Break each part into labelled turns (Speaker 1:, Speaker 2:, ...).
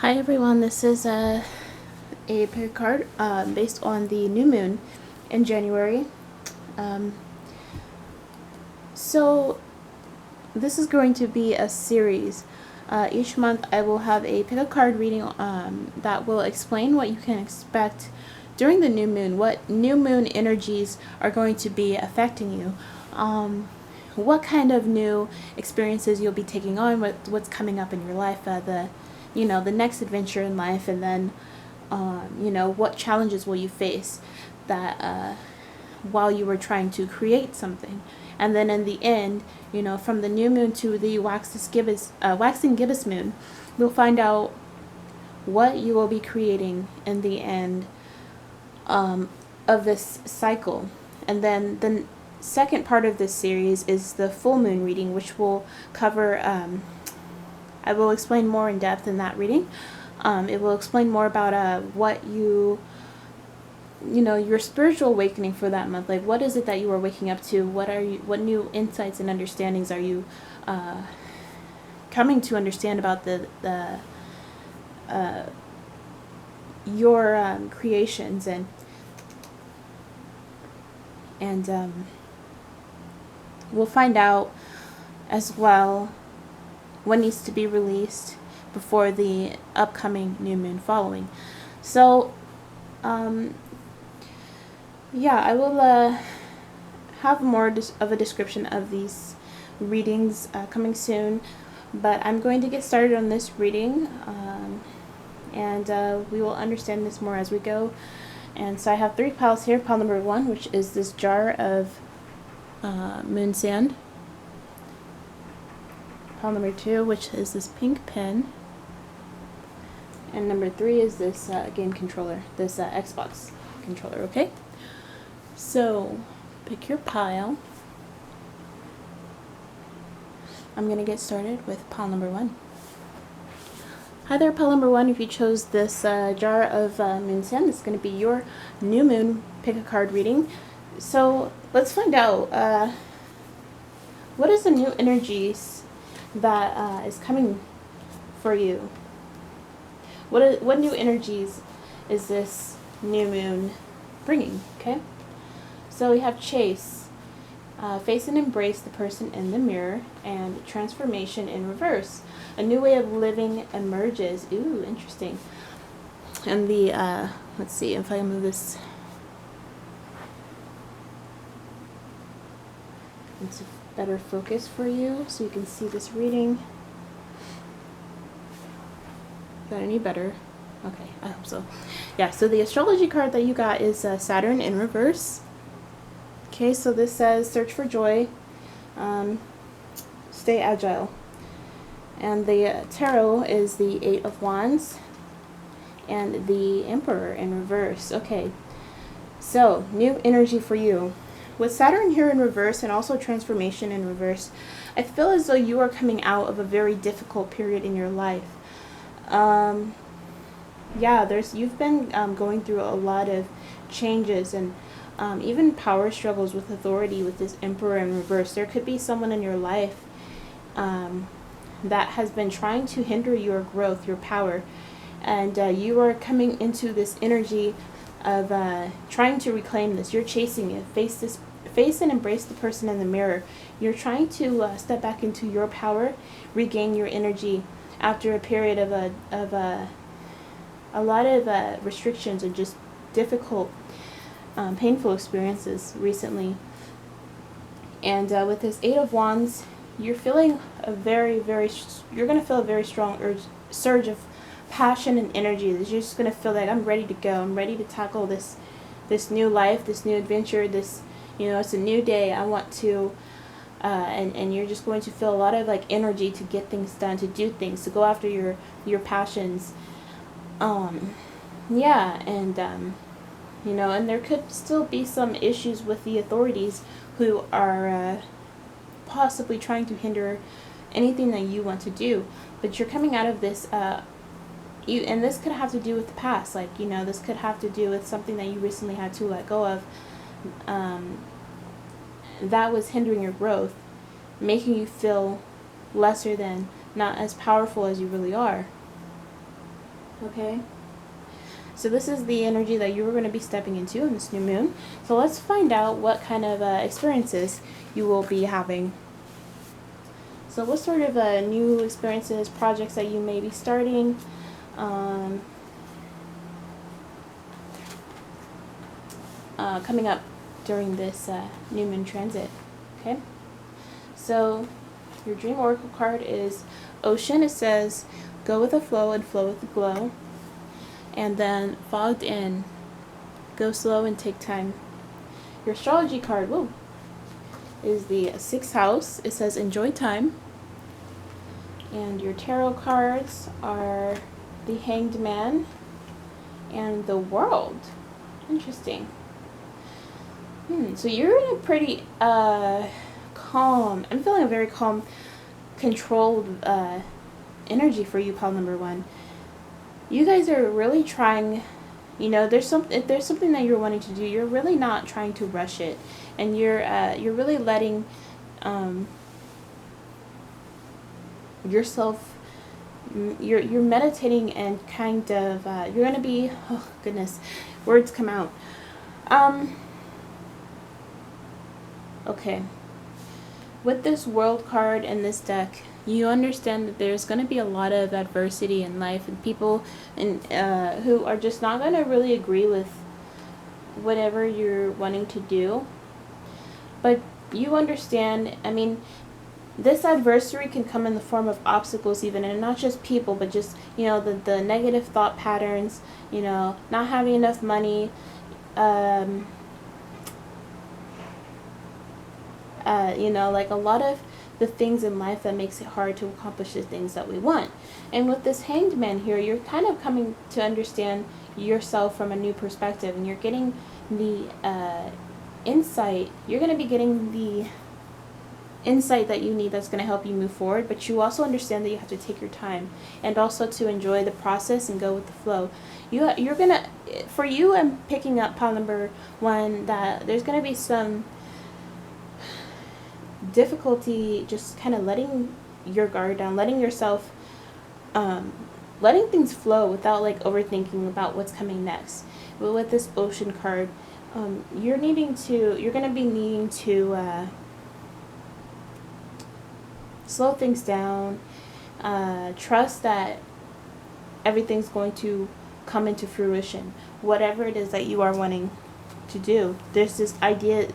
Speaker 1: Hi everyone, this is a pick card based on the new moon in January. So this is going to be a series. Each month I will have a pick a card reading that will explain what you can expect during the new moon, what new moon energies are going to be affecting you, what kind of new experiences you'll be taking on, what's coming up in your life, the next adventure in life, and then what challenges will you face that while you were trying to create something. And then in the end, from the new moon to the Waxing Gibbous moon, we'll find out what you will be creating in the end of this cycle. And then the second part of this series is the full moon reading, which will cover, I will explain more in depth in that reading. It will explain more about what your spiritual awakening for that month. Like, what is it that you are waking up to? What new insights and understandings are you coming to understand about your creations, and we'll find out as well what needs to be released before the upcoming new moon following. So I will have more of a description of these readings coming soon, but I'm going to get started on this reading, and we will understand this more as we go. And so I have 3 piles here. Pile number 1, which is this jar of moon sand. Pile number 2, which is this pink pen. And number 3 is this game controller, this Xbox controller, okay? So, pick your pile. I'm going to get started with pile number 1. Hi there, pile number 1. If you chose this jar of moon sand, this is going to be your new moon pick a card reading. So, let's find out what is the new energies that is coming for you. What new energies is this new moon bringing? Okay, so we have chase, face and embrace the person in the mirror, and transformation in reverse. A new way of living emerges. Ooh, interesting. And the let's see if I can move this into better focus for you so you can see this reading. Is that any better? Okay, I hope so. Yeah, so the astrology card that you got is Saturn in reverse. Okay, so this says search for joy, stay agile. And the tarot is the 8 of Wands and the Emperor in reverse. Okay, so new energy for you. With Saturn here in reverse and also transformation in reverse, I feel as though you are coming out of a very difficult period in your life. You've been going through a lot of changes and even power struggles with authority with this Emperor in reverse. There could be someone in your life that has been trying to hinder your growth, your power, and you are coming into this energy of trying to reclaim this. You're chasing it. Face and embrace the person in the mirror. You're trying to step back into your power, regain your energy after a period of a lot of restrictions and just difficult, painful experiences recently. And with this 8 of Wands, you're feeling you're going to feel a very strong surge of passion and energy. You're just going to feel like, I'm ready to go. I'm ready to tackle this new life, this new adventure, it's a new day. I want to, and you're just going to feel a lot of like energy to get things done, to do things, to go after your passions. And there could still be some issues with the authorities who are possibly trying to hinder anything that you want to do. But you're coming out of this, and this could have to do with the past. This could have to do with something that you recently had to let go of. That was hindering your growth, making you feel lesser than, not as powerful as you really are. Okay? So this is the energy that you are going to be stepping into in this new moon. So let's find out what kind of experiences you will be having. So what sort of new experiences, projects that you may be starting, coming up during this new moon transit. Okay? So your dream oracle card is Ocean. It says, go with the flow and flow with the glow. And then Fogged In, go slow and take time. Your astrology card, is the 6th house. It says, enjoy time. And your tarot cards are the Hanged Man and the World. Interesting. So you're in a pretty calm, I'm feeling a very calm, controlled energy for you, pile number 1. You guys are really trying, if there's something that you're wanting to do, you're really not trying to rush it, and you're really letting yourself, you're meditating, and kind of you're gonna be, oh goodness, words come out. Okay, with this World card and this deck, you understand that there's going to be a lot of adversity in life, and people who are just not going to really agree with whatever you're wanting to do. But you understand, this adversity can come in the form of obstacles even, and not just people, but just, the negative thought patterns, not having enough money, like a lot of the things in life that makes it hard to accomplish the things that we want. And with this Hanged Man here, you're kind of coming to understand yourself from a new perspective, and you're getting the insight. You're going to be getting the insight that you need that's going to help you move forward, but you also understand that you have to take your time and also to enjoy the process and go with the flow. You're going to, for you, I'm picking up pile number 1 that there's going to be some difficulty just kind of letting your guard down, letting yourself, letting things flow without overthinking about what's coming next. But with this Ocean card, you're going to be needing to slow things down, trust that everything's going to come into fruition, whatever it is that you are wanting to do. There's this idea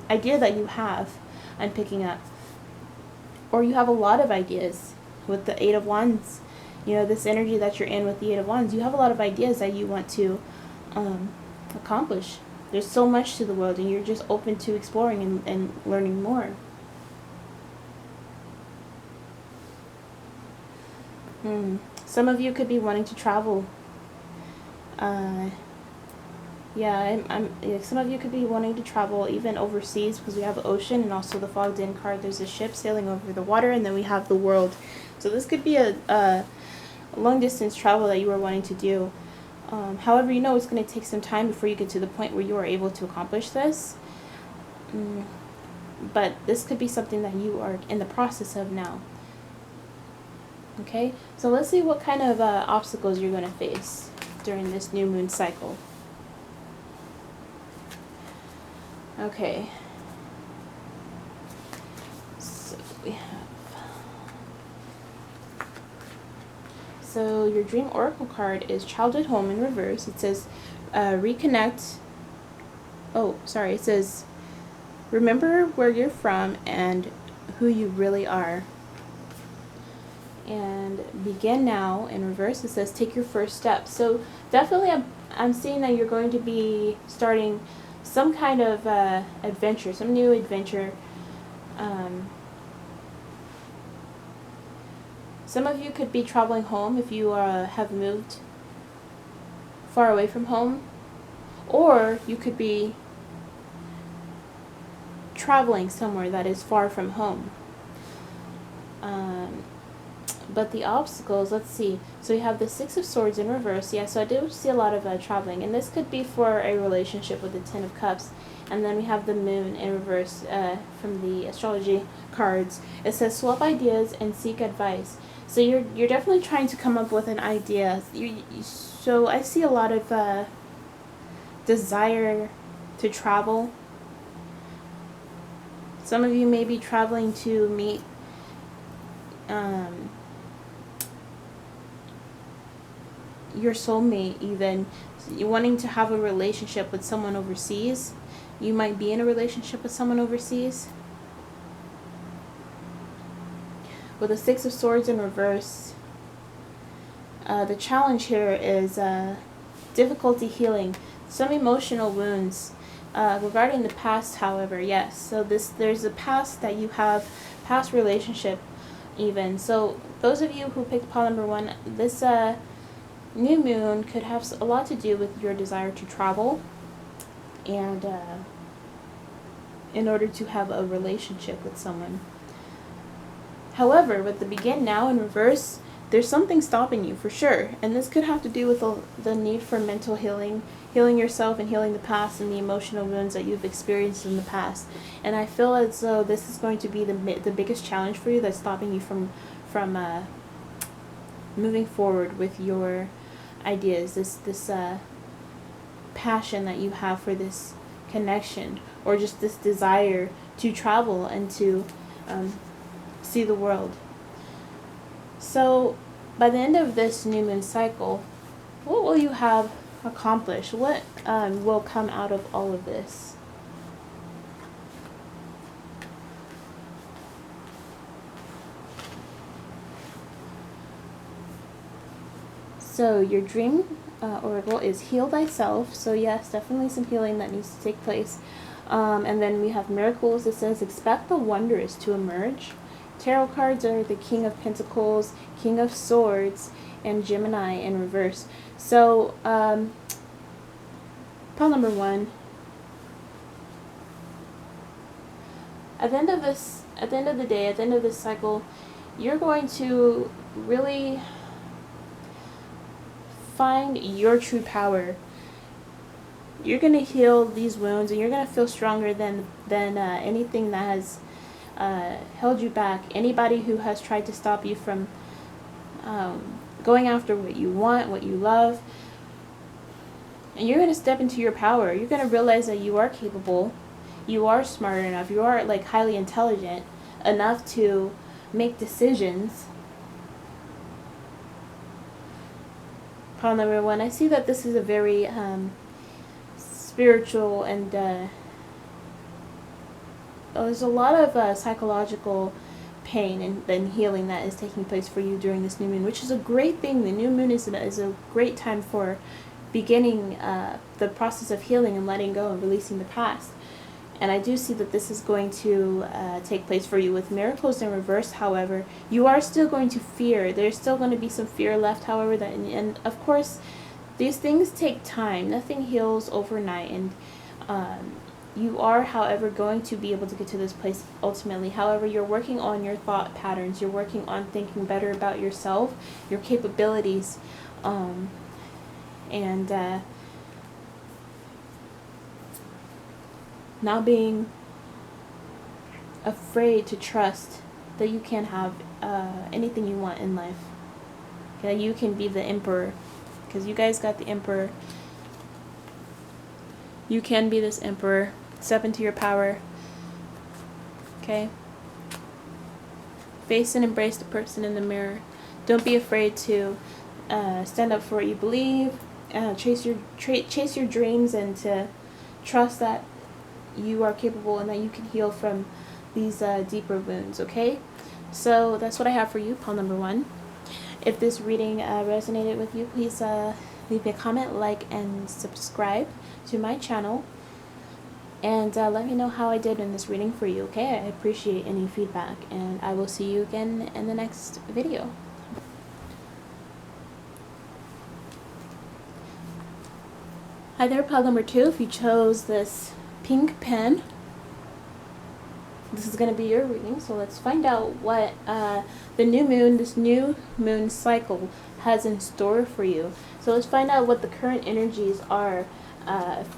Speaker 1: that you have, I'm picking up, or you have a lot of ideas with the 8 of Wands. This energy that you're in with the 8 of Wands, you have a lot of ideas that you want to accomplish. There's so much to the world, and you're just open to exploring and learning more. Some of you could be wanting to travel. Some of you could be wanting to travel even overseas, because we have the Ocean and also the Fogged In card. There's a ship sailing over the water, and then we have the World. So this could be a long distance travel that you are wanting to do. However, it's going to take some time before you get to the point where you are able to accomplish this. But this could be something that you are in the process of now. Okay, so let's see what kind of obstacles you're going to face during this new moon cycle. Okay, so we have, so your dream oracle card is Childhood Home in reverse. It says reconnect, it says remember where you're from and who you really are. And begin now. In reverse, it says take your first step. So definitely I'm seeing that you're going to be starting some kind of adventure, some new adventure. Some of you could be traveling home if you have moved far away from home, or you could be traveling somewhere that is far from home. But the obstacles, let's see. So we have the 6 of Swords in reverse. Yeah, so I do see a lot of traveling. And this could be for a relationship with the 10 of Cups. And then we have the Moon in reverse from the astrology cards. It says swap ideas and seek advice. So you're definitely trying to come up with an idea. So I see a lot of desire to travel. Some of you may be traveling to meet your soulmate, even. You're wanting to have a relationship with someone overseas. You might be in a relationship with someone overseas. With the Six of Swords in reverse, the challenge here is difficulty healing some emotional wounds regarding the past. However, yes, so there's a past that you have, past relationship even. So those of you who picked pile number 1, this new moon could have a lot to do with your desire to travel and in order to have a relationship with someone. However, with the begin now in reverse, there's something stopping you for sure. And this could have to do with the need for mental healing, healing yourself and healing the past and the emotional wounds that you've experienced in the past. And I feel as though this is going to be the biggest challenge for you that's stopping you from moving forward with your ideas, this passion that you have for this connection, or just this desire to travel and to see the world. So by the end of this new moon cycle, what will you have accomplished? What will come out of all of this? So your dream oracle is heal thyself. So yes, definitely some healing that needs to take place. And then we have miracles. It says expect the wondrous to emerge. Tarot cards are the King of Pentacles, King of Swords, and Gemini in reverse. So pile number 1. At the end of the day, at the end of this cycle, you're going to really find your true power. You're going to heal these wounds, and you're going to feel stronger than anything that has held you back. Anybody who has tried to stop you from going after what you want, what you love. And you're going to step into your power. You're going to realize that you are capable. You are smart enough. You are like highly intelligent enough to make decisions. Pile number 1. I see that this is a very spiritual and there's a lot of psychological pain and healing that is taking place for you during this new moon, which is a great thing. The new moon is a great time for beginning the process of healing and letting go and releasing the past. And I do see that this is going to take place for you with miracles in reverse. However, you are still going to fear. There's still going to be some fear left, however, and of course, these things take time. Nothing heals overnight, and you are, however, going to be able to get to this place ultimately. However, you're working on your thought patterns. You're working on thinking better about yourself, your capabilities, and not being afraid to trust that you can have anything you want in life. Okay, you can be the emperor, because you guys got the emperor. You can be this emperor. Step into your power. Okay? Face and embrace the person in the mirror. Don't be afraid to stand up for what you believe. Chase your dreams, and to trust that you are capable and that you can heal from these deeper wounds. Okay? So that's what I have for you, pile number 1. If this reading resonated with you, please leave me a comment, like, and subscribe to my channel. And let me know how I did in this reading for you, okay? I appreciate any feedback, and I will see you again in the next video. Hi there, pile number 2. If you chose this pink pen, this is going to be your reading. So let's find out what the new moon, this new moon cycle, has in store for you. So let's find out what the current energies are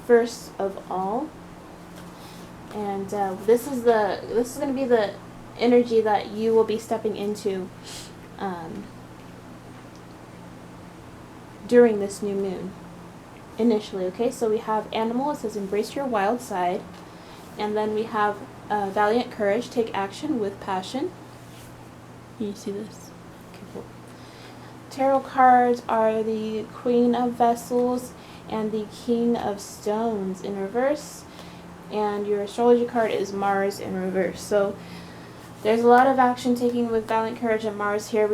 Speaker 1: first of all. And this is going to be the energy that you will be stepping into during this new moon initially. Okay, so we have animal, it says embrace your wild side, and then we have valiant courage, take action with passion. Can you see this? Okay, cool. Tarot cards are the Queen of Vessels and the King of Stones in reverse, and your astrology card is Mars in reverse. So there's a lot of action taking with valiant courage and Mars here.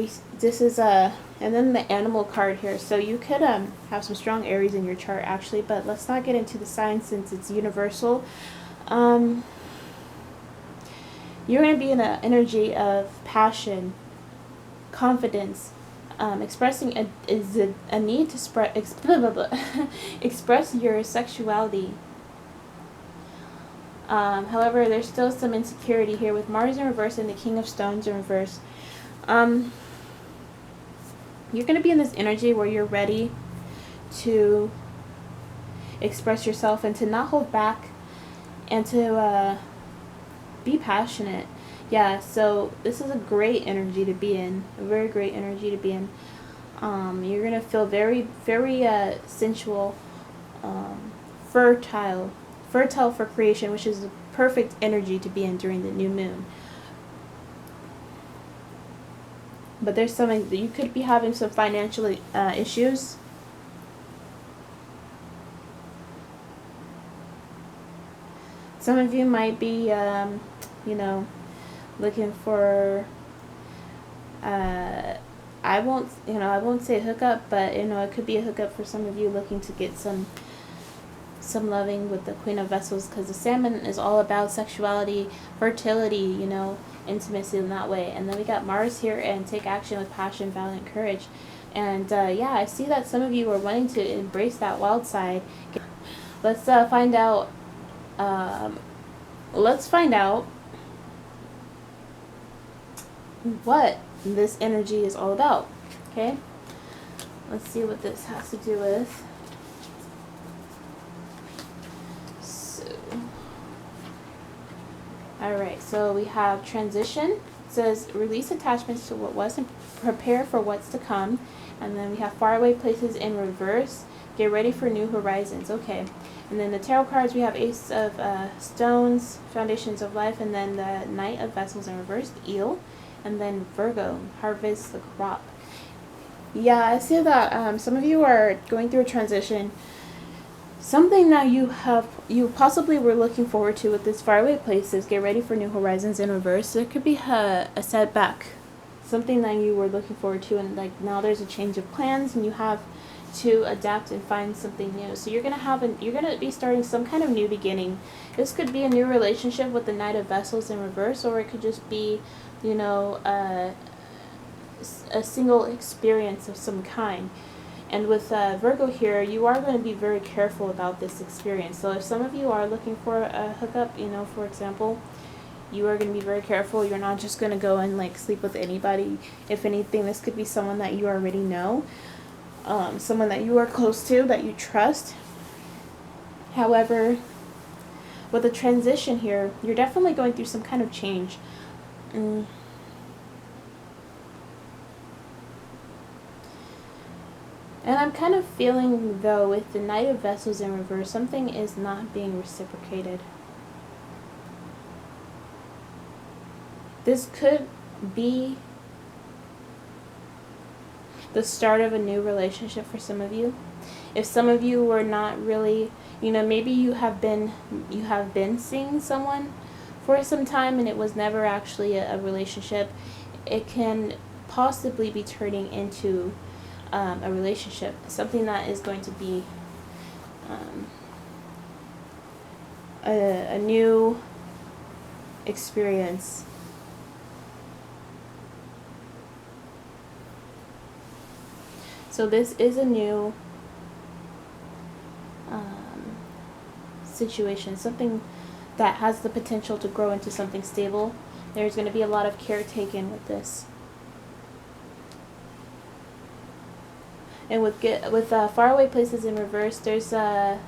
Speaker 1: And then the animal card here. So you could have some strong Aries in your chart actually, but let's not get into the signs since it's universal. You're going to be in an energy of passion, confidence, expressing a need to express your sexuality. However, there's still some insecurity here with Mars in reverse and the King of Stones in reverse. You're going to be in this energy where you're ready to express yourself and to not hold back and to be passionate. Yeah, so this is a great energy to be in, a very great energy to be in. You're going to feel very, very sensual, fertile for creation, which is a perfect energy to be in during the new moon. But there's something that you could be having some financial issues. Some of you might be, looking for, I won't say hookup, but it could be a hookup for some of you looking to get some loving with the Queen of Vessels, because the salmon is all about sexuality, fertility, intimacy in that way. And then we got Mars here and take action with passion, valiant courage. And I see that some of you are wanting to embrace that wild side. Let's find out. What this energy is all about. Okay, let's see what this has to do with. Alright, so we have transition. It says release attachments to what was and prepare for what's to come. And then we have faraway places in reverse. Get ready for new horizons. Okay. And then the tarot cards, we have Ace of Stones, Foundations of Life, and then the Knight of Vessels in reverse, the Eel. And then Virgo, harvest the crop. Yeah, I see that some of you are going through a transition. Something that you possibly were looking forward to with this faraway places, get ready for new horizons in reverse. There could be a setback, something that you were looking forward to, and like now there's a change of plans, and you have to adapt and find something new. So you're gonna be starting some kind of new beginning. This could be a new relationship with the Knight of Vessels in reverse, or it could just be, a single experience of some kind. And with Virgo here, you are going to be very careful about this experience. So if some of you are looking for a hookup, for example, you are going to be very careful. You're not just going to go and sleep with anybody. If anything, this could be someone that you already know, someone that you are close to, that you trust. However, with the transition here, you're definitely going through some kind of change. And I'm kind of feeling, though, with the Knight of Vessels in reverse, something is not being reciprocated. This could be the start of a new relationship for some of you. If some of you were not really, maybe you have been seeing someone for some time and it was never actually a relationship, it can possibly be turning into a relationship, something that is going to be a new experience. So this is a new situation, something that has the potential to grow into something stable. There's going to be a lot of care taken with this. And with faraway places in reverse, there's I'm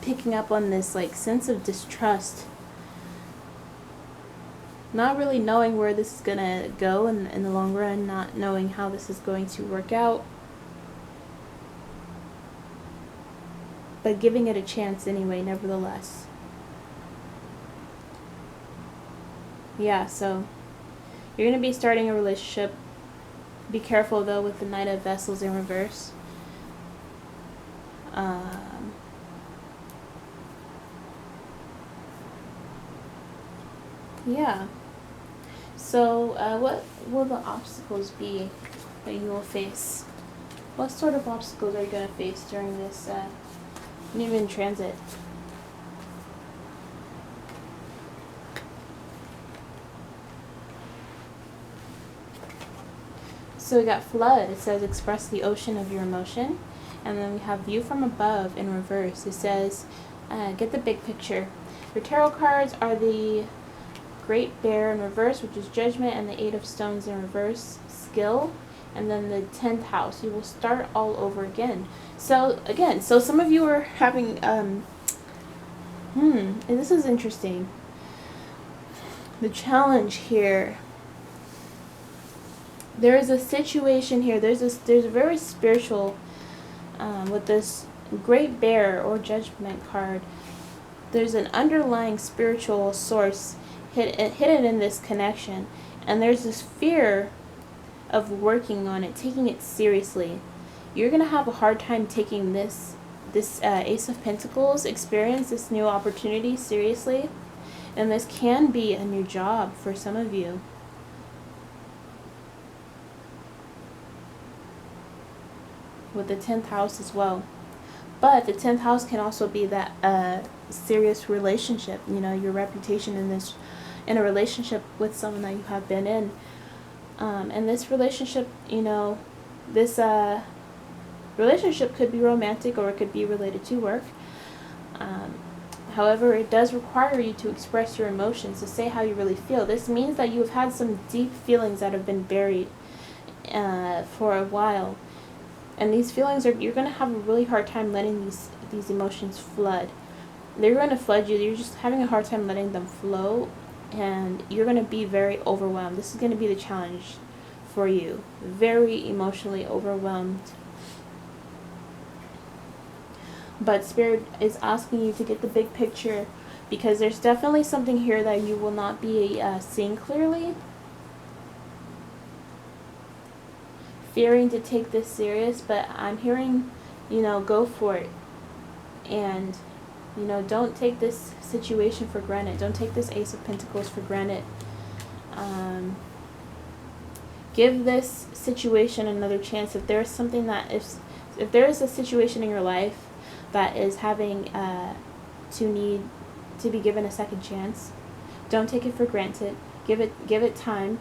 Speaker 1: picking up on this sense of distrust. not really knowing where this is going to go in the long run, not knowing how this is going to work out, but giving it a chance anyway, nevertheless. Yeah, so you're going to be starting a relationship. Be careful though with the Knight of Vessels in reverse. Yeah. So, what will the obstacles be that you will face? What sort of obstacles are you going to face during this New Moon transit? So we got flood. It says express the ocean of your emotion. And then we have view from above in reverse. It says get the big picture. Your tarot cards are the Great Bear in reverse, which is judgment, and the Eight of Stones in reverse, skill, and then the 10th house. You will start all over again. So again, so some of you are having and this is interesting. The challenge here. There is a situation here. There's a very spiritual with this Great Bear or Judgment card. There's an underlying spiritual source hidden in this connection, and there's this fear of working on it, taking it seriously. You're gonna have a hard time taking this Ace of Pentacles experience, this new opportunity, seriously, and this can be a new job for some of you. With the 10th house as well. But the 10th house can also be that serious relationship, you know, your reputation in a relationship with someone that you have been in. And this relationship, you know, this relationship could be romantic or it could be related to work. However, it does require you to express your emotions, to say how you really feel. This means that you've had some deep feelings that have been buried for a while. And these feelings you're going to have a really hard time letting these emotions flood. They're going to flood you. You're just having a hard time letting them flow. And you're going to be very overwhelmed. This is going to be the challenge for you. Very emotionally overwhelmed. But Spirit is asking you to get the big picture, because there's definitely something here that you will not be seeing clearly. Fearing to take this serious, but I'm hearing, you know, go for it. And, you know, don't take this situation for granted. Don't take this Ace of Pentacles for granted. Give this situation another chance. If there is something that if there is a situation in your life that is having to need to be given a second chance, don't take it for granted. Give it time.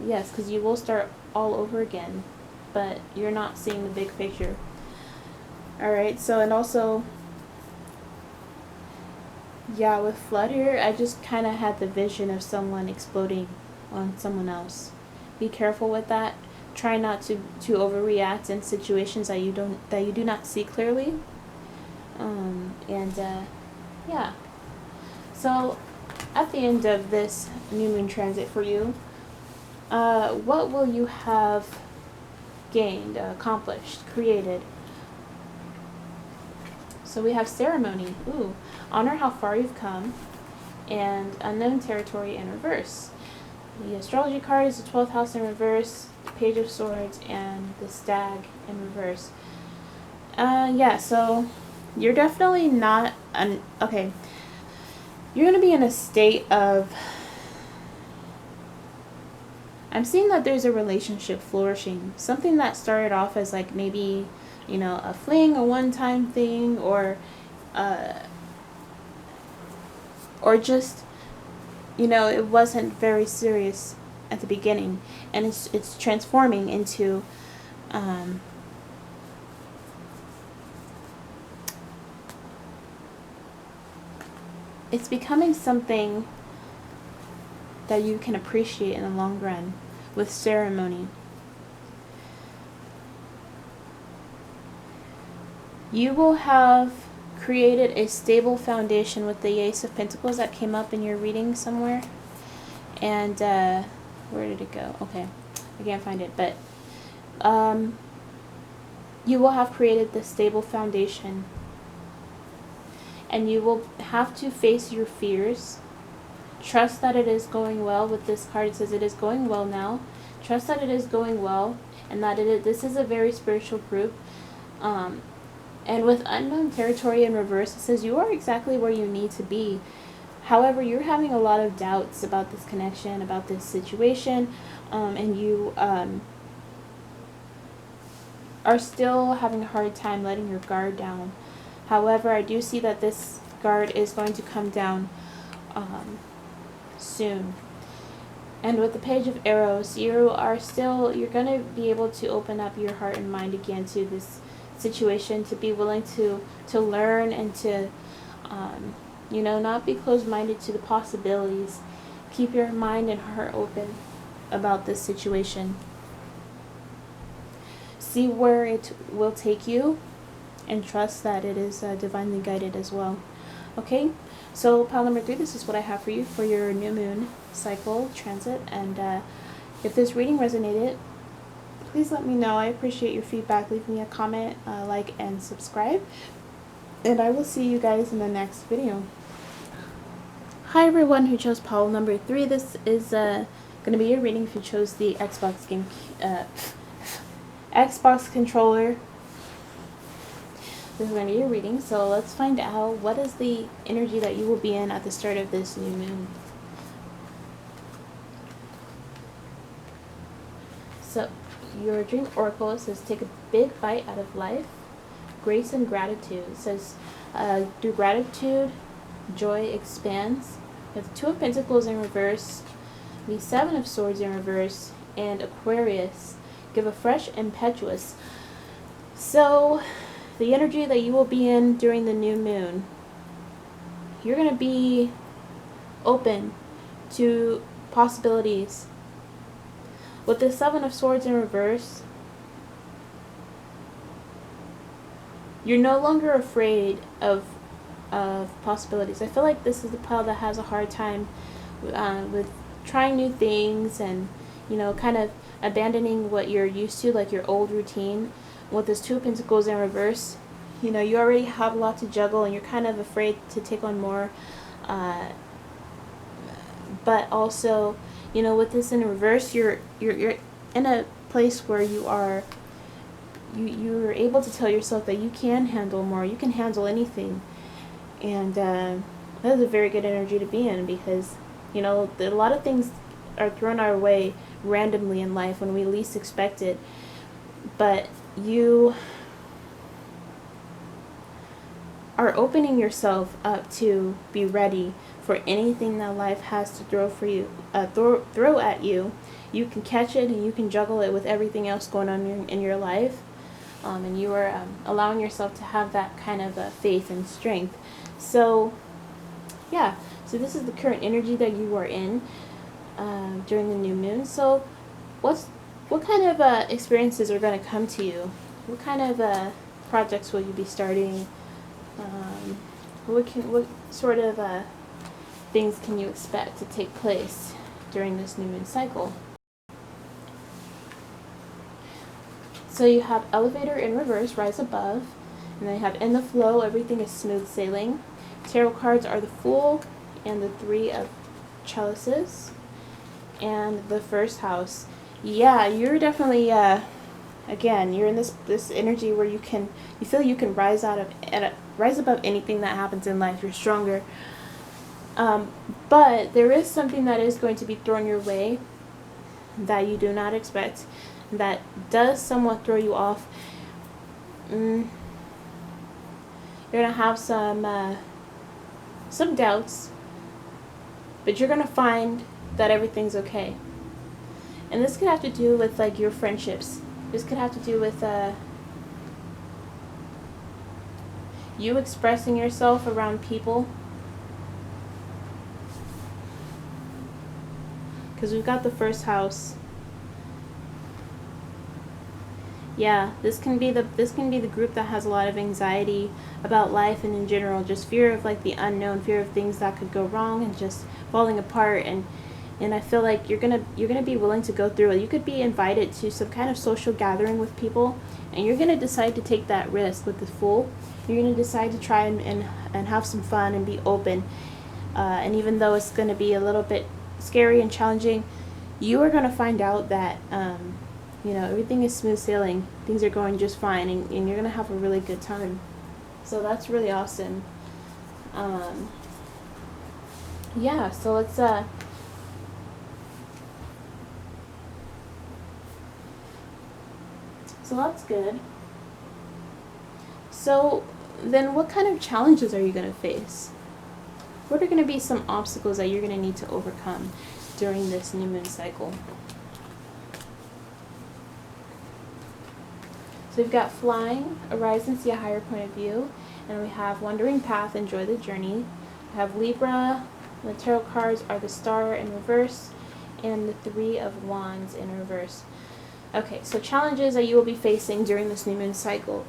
Speaker 1: Yes, because you will start all over again, but you're not seeing the big picture. Alright, so, and also, yeah, with flood here, I just kind of had the vision of someone exploding on someone else. Be careful with that. Try not to overreact in situations that you do not see clearly. Yeah. So, at the end of this new moon transit for you, what will you have gained, accomplished, created? So we have ceremony. Ooh, honor how far you've come, and unknown territory in reverse. The astrology card is the 12th house in reverse, the Page of Swords, and the Stag in reverse. Yeah, so you're definitely not okay. You're gonna be in a state of. I'm seeing that there's a relationship flourishing. Something that started off as like maybe, you know, a fling, a one-time thing, or just, you know, it wasn't very serious at the beginning, and it's transforming into it's becoming something that you can appreciate in the long run with ceremony. You will have created a stable foundation with the Ace of Pentacles that came up in your reading somewhere. And where did it go? Okay, I can't find it. But you will have created this stable foundation. And you will have to face your fears. Trust that it is going well. With this card, it says it is going well now. Trust that it is going well, and that this is a very spiritual group. And with unknown territory in reverse, it says you are exactly where you need to be. However, you're having a lot of doubts about this connection, about this situation, and you are still having a hard time letting your guard down. However, I do see that this guard is going to come down soon. And with the Page of Arrows, you're going to be able to open up your heart and mind again to this situation, to be willing to learn and to, not be closed-minded to the possibilities. Keep your mind and heart open about this situation. See where it will take you, and trust that it is divinely guided as well. Okay, so pile number 3, this is what I have for you for your new moon cycle transit. And if this reading resonated, please let me know. I appreciate your feedback. Leave me a comment, like, and subscribe. And I will see you guys in the next video. Hi everyone who chose pile number 3. This is going to be your reading if you chose the Xbox game, Xbox controller. This is going to be your reading, so let's find out what is the energy that you will be in at the start of this new moon. So, your dream oracle says, take a big bite out of life, grace and gratitude. It says, through gratitude, joy expands. You have the 2 of Pentacles in reverse, the 7 of Swords in reverse, and Aquarius. Give a fresh, impetuous. So, the energy that you will be in during the new moon, you're going to be open to possibilities. With the 7 of Swords in reverse, you're no longer afraid of possibilities. I feel like this is the pile that has a hard time with trying new things and, kind of abandoning what you're used to, like your old routine. With this 2 of Pentacles in reverse, you already have a lot to juggle and you're kind of afraid to take on more. But also, with this in reverse, you're in a place where you're able to tell yourself that you can handle more. You can handle anything. And that is a very good energy to be in, because, a lot of things are thrown our way randomly in life when we least expect it. But you are opening yourself up to be ready for anything that life has to throw at you. You can catch it and you can juggle it with everything else going on in your life. And you are allowing yourself to have that kind of faith and strength. So, yeah. So this is the current energy that you are in during the new moon. So, what kind of experiences are going to come to you? What kind of projects will you be starting? What sort of things can you expect to take place during this new moon cycle? So you have elevator in reverse, rise above, and then you have in the flow, everything is smooth sailing. Tarot cards are the Fool and the 3 of Chalices and the First House. Yeah, you're definitely again, you're in this energy where you feel you can rise above anything that happens in life. You're stronger. But there is something that is going to be thrown your way that you do not expect, that does somewhat throw you off. You're gonna have some doubts, but you're gonna find that everything's okay. And this could have to do with like your friendships. This could have to do with you expressing yourself around people. Because we've got the First House. Yeah, this can be the group that has a lot of anxiety about life and in general, just fear of like the unknown, fear of things that could go wrong and just falling apart. And I feel like you're gonna be willing to go through it. You could be invited to some kind of social gathering with people, and you're gonna decide to take that risk with the Fool. You're gonna decide to try and have some fun and be open. And even though it's gonna be a little bit scary and challenging, you are gonna find out that you know, everything is smooth sailing. Things are going just fine, and you're gonna have a really good time. So that's really awesome. Yeah. So let's So that's good. So then, what kind of challenges are you gonna face? What are gonna be some obstacles that you're gonna need to overcome during this new moon cycle? So we've got flying, arise and see a higher point of view, and we have wandering path, enjoy the journey. We have Libra, the tarot cards are the Star in reverse, and the Three of Wands in reverse. Okay, so challenges that you will be facing during this new moon cycle.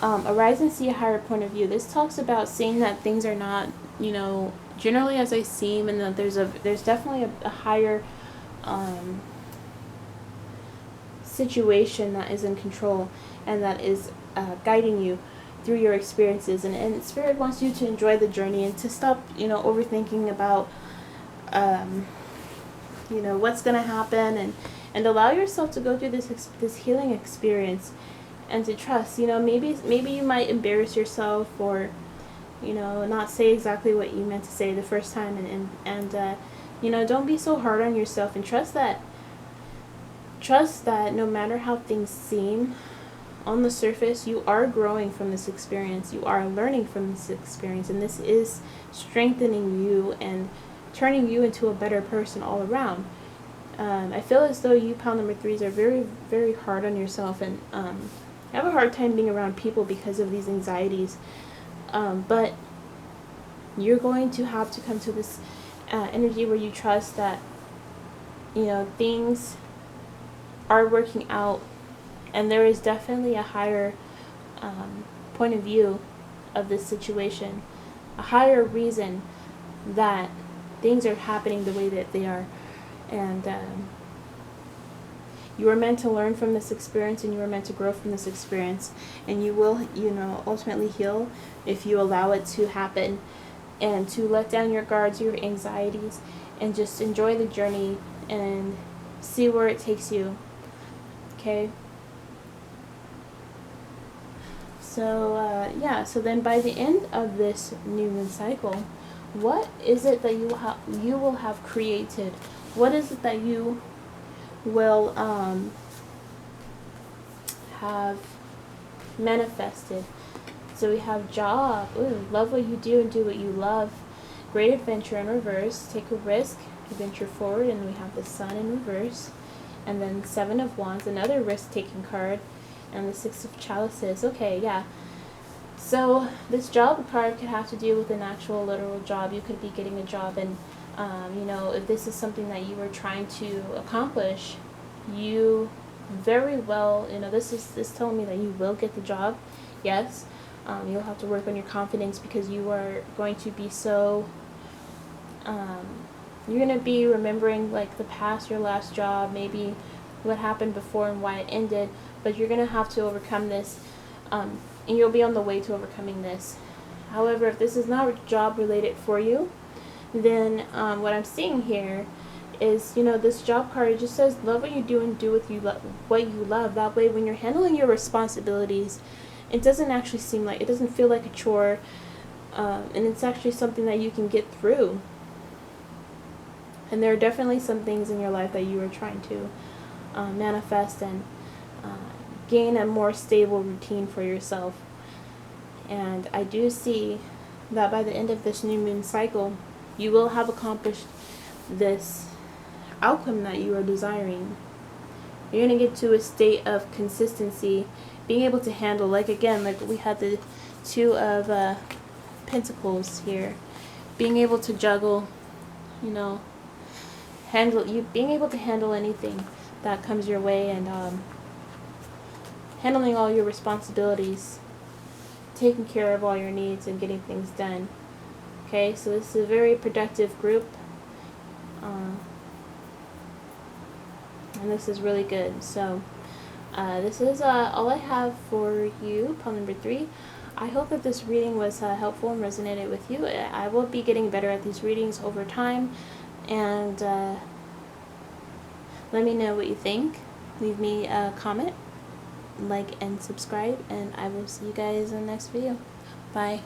Speaker 1: Arise and see a higher point of view. This talks about seeing that things are not, you know, generally as they seem, and that there's definitely a higher situation that is in control and that is guiding you through your experiences, and Spirit wants you to enjoy the journey and to stop, you know, overthinking about you know, what's gonna happen, and allow yourself to go through this healing experience, and to trust. You know, maybe you might embarrass yourself, or you know, not say exactly what you meant to say the first time, and you know, don't be so hard on yourself, and trust that no matter how things seem on the surface, you are growing from this experience. You are learning from this experience, and this is strengthening you and turning you into a better person all around. I feel as though you, pile number 3s, are very, very hard on yourself, and have a hard time being around people because of these anxieties. But you're going to have to come to this energy where you trust that, you know, things are working out, and there is definitely a higher point of view of this situation, a higher reason that things are happening the way that they are, and you are meant to learn from this experience, and you are meant to grow from this experience, and you will, you know, ultimately heal if you allow it to happen, and to let down your guards, your anxieties, and just enjoy the journey and see where it takes you. Okay. So yeah, so then by the end of this new moon cycle, what is it that you will have created? What is it that you will have manifested? So we have job. Ooh, love what you do and do what you love. Great adventure in reverse. Take a risk, adventure forward, and we have the Sun in reverse. And then 7 of Wands, another risk-taking card, and the 6 of Chalices. Okay, yeah. So this job card could have to do with an actual literal job. You could be getting a job, and you know, if this is something that you were trying to accomplish, you very well, you know, this is telling me that you will get the job. Yes, you'll have to work on your confidence, because you are going to be so. You're going to be remembering like the past, your last job, maybe what happened before and why it ended, but you're going to have to overcome this, and you'll be on the way to overcoming this. However, if this is not job related for you, then what I'm seeing here is, you know, this job card, it just says love what you do and do what you love. That way, when you're handling your responsibilities, it doesn't actually seem like, it doesn't feel like a chore, and it's actually something that you can get through. And there are definitely some things in your life that you are trying to manifest and gain a more stable routine for yourself. And I do see that by the end of this new moon cycle, you will have accomplished this outcome that you are desiring. You're going to get to a state of consistency, being able to handle, like again, like we had the 2 of Pentacles here, being able to juggle, you know, being able to handle anything that comes your way, and handling all your responsibilities, taking care of all your needs, and getting things done. Okay, so this is a very productive group, and this is really good. So this is all I have for you, poem number 3. I hope that this reading was helpful and resonated with you. I will be getting better at these readings over time, and let me know what you think. Leave me a comment, like, and subscribe, and I will see you guys in the next video. Bye.